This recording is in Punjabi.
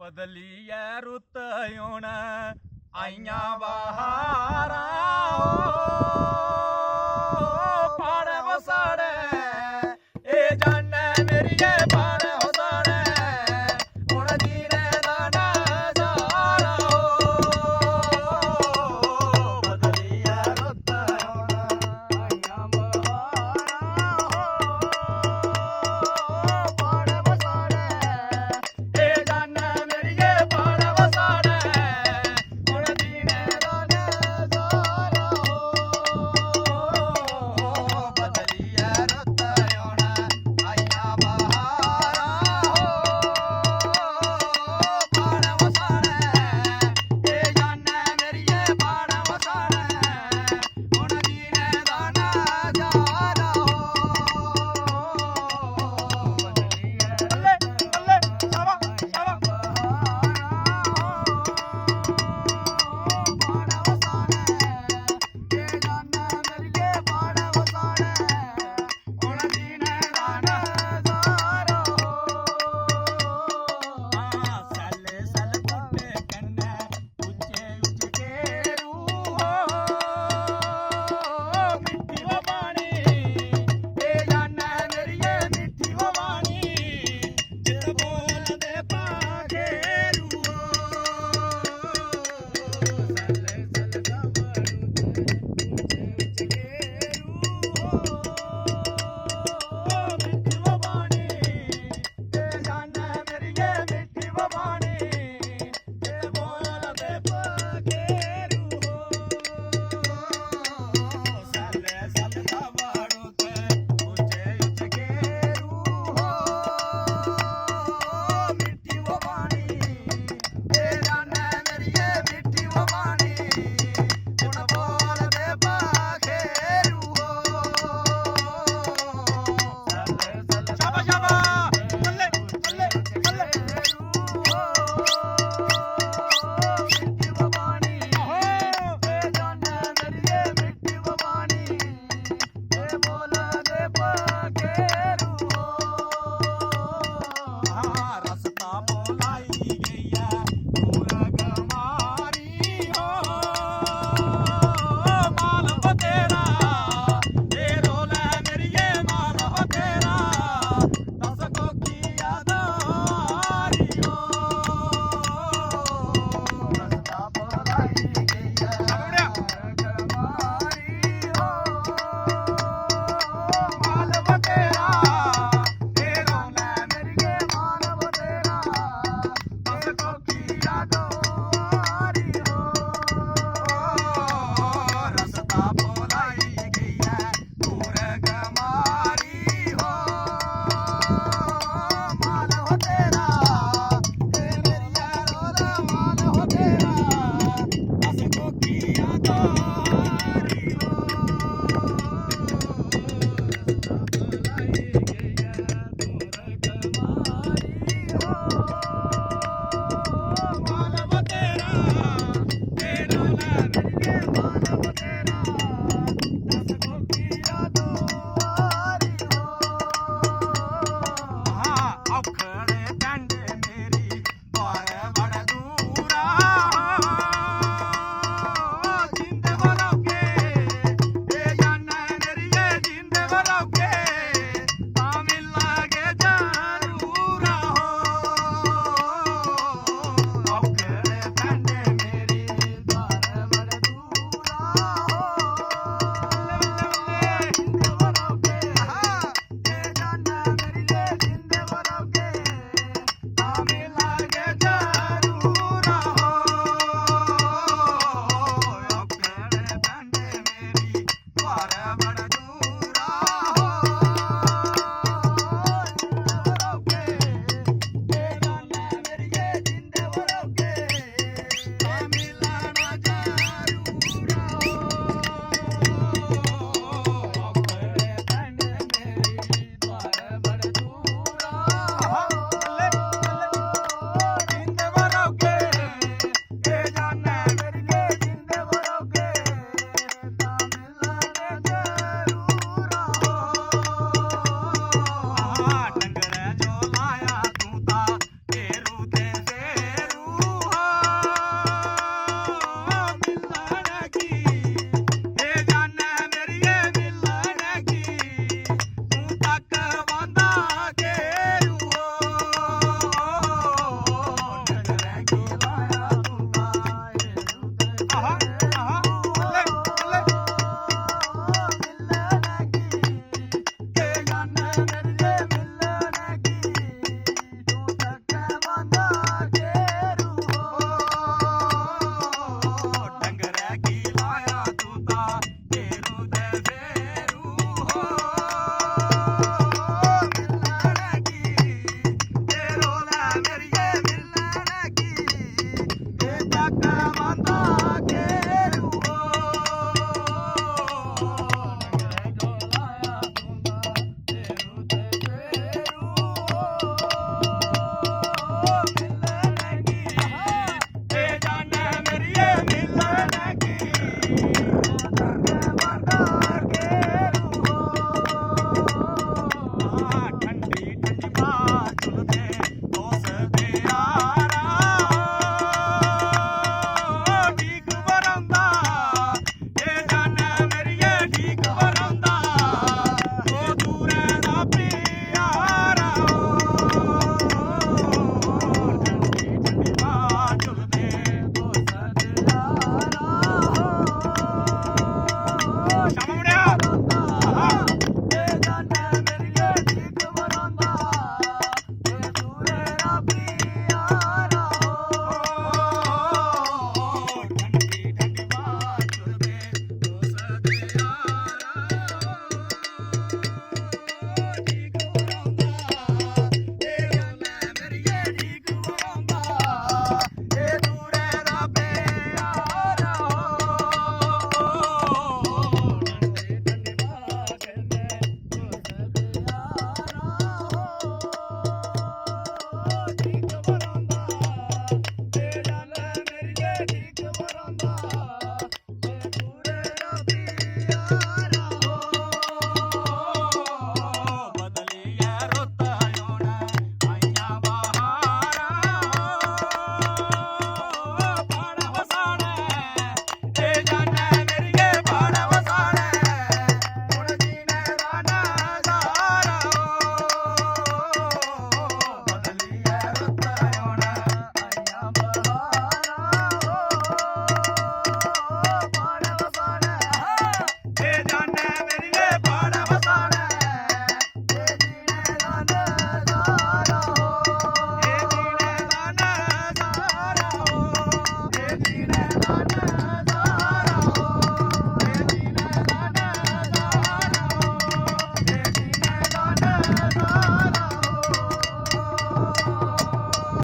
ਬਦਲੀ ਐ ਰੁੱਤ ਹੁਣ ਆਈਆਂ ਬਹਾਰਾਂ ਪਾੜ ਵਸਾੜੇ ਇਹ ਜਾਣੇ ਮੇਰੀਏ ਪਾੜ ਵਸਾੜੇ ਹੁਣ ਜੀਣੇ ਦਾ ਨਜ਼ਾਰਾ ਬਦਲੀ ਐ ਰੁੱਤ ਹੁਣ ਆਈਆਂ ਬਹਾਰਾਂ ਪਾੜ ਵਸਾੜੇ ਇਹ ਜਾਣੇ ਮੇਰੀਏ ਪਾੜ ਵਸਾੜੇ ਹੁਣ ਜੀਣੇ ਦਾ ਨਜ਼ਾਰਾ ਬਦਲੀ ਐ ਰੁੱਤ ਹੁਣ ਆਈਆਂ ਬਹਾਰਾਂ ਪਾੜ ਵਸਾੜੇ ਇਹ ਜਾਣੇ ਮੇਰੀਏ ਪਾੜ ਵਸਾੜੇ ਹੁਣ ਜੀਣੇ ਦਾ ਨਜ਼ਾਰਾ ਬਦਲੀ ਐ ਬੱਲੇ ਬੱਲੇ ਸ਼ਾਬਾ ਸ਼ਾਬਾ ਪਾੜ ਵਸਾੜੇ ਇਹ ਜਾਣੇ ਮੇਰੀਏ ਪਾੜ ਵਸਾੜੇ ਹੁਣ ਜੀਣੇ ਦਾ ਨਜ਼ਾਰਾ ਸੱਲੇ ਸੱਲ ਬੁੱਢੇ ਕੰਨੇ ਉੱਚੇ ਉੱਚੇ ਰੂਹ ਮਿੱਠੀ ਹੋ ਬਾਣੀ ਇਹ ਜਾਣੇ ਮੇਰੀਏ ਮਿੱਠੀ ਹੋ ਬਾਣੀ ਜਿਤ ਬੋਲਦੇ ਪਾਗੇ ਰੂਹ ਸੱਲੇ ਸੱਲ ਗਾਵੜੂ ਉੱਚੇ ਉੱਚੇ ਰੂਹ ਮਿੱਠੀ ਹੋ ਬਾਣੀ ਇਹ ਜਾਣੇ ਮੇਰੀਏ ਮਿੱਠੀ ਹੋ ਬਾਣੀ ਜਿਤ ਬੋਲਦੇ ਪਾਗੇ ਰੂਹ ਸੱਲੇ ਸੱਲ ਗਾਵੜੂ ਤੇ ਉੱਚੇ ਉੱਚੇ ਰੂਹ ਮਿੱਠੀ ਹੋ ਬਾਣੀ ਇਹ ਜਾਣੇ ਮੇਰੀਏ ਮਿੱਠੀ ਹੋ ਬਾਣੀ ਹੁਣ ਬੋਲਦੇ ਪਾਗੇ ਰੂਹ ਸੱਲੇ ਸੱਲ ਸ਼ਾਬਾ ਸ਼ਾਬਾ ਬੱਲੇ ਬੱਲੇ ਬੱਲੇ ਮਿੱਠੀ ਹੋ ਬਾਣੀ ਇਹ ਜਾਣੇ ਮੇਰੀਏ ਮਿੱਠੀ ਹੋ ਬਾਣੀ ਇਹ ਬੋਲਦੇ ਪਾਗੇ ਰੂਹ ਰਸਤਾ ਬੋਲਾਈ ਗਈ ਐ ਪੂਰਗ ਮਾਰੀ ਹੋ ਮਾਲ ਬਤੇਰਾ ਇਹ ਰੋਲੇ ਮੇਰੀਏ ਮਾਲ ਬਤੇਰਾ ਦਸ ਕੋਕੀ ਯਾਦਾਰੀ ਹੋ ਰਸਤਾ ਬੋਲਾਈ ਗਈ ਐ ਪੂਰਗ ਮਾਰੀ ਹੋ ਮਾਲ ਬਤੇਰਾ ਇਹ ਰੋਲੇ ਮੇਰੀਏ ਮਾਲ ਬਤੇਰਾ ਦਸ ਕੋਕੀ ਯਾਦਾਰੀ ਹੋ ਰਸਤਾ ਬੋਲਾਈ ਗਈ ਐ ਪੂਰਗ ਮਾਰੀ ਹੋ ਮਾਲ ਹੋ ਤੇਰਾ ਇਹ ਮੇਰੀਆ ਰੋਲਾ ਮਾਲ ਹੋ ਤੇਰਾ ਦਸ ਕੋਕੀ ਯਾਦਾਰੀ ਹੋ ਰਸਤਾ ਬੋਲਾਈ ਗਈ ਐ ਪੂਰਗ ਮਾਰੀ ਹੋ ਮਾਲ ਹੋ ਤੇਰਾ ਇਹ ਰੋਲਾ ਮੇਰੀਏ ਮਾਲ ਹੋ ਤੇਰਾ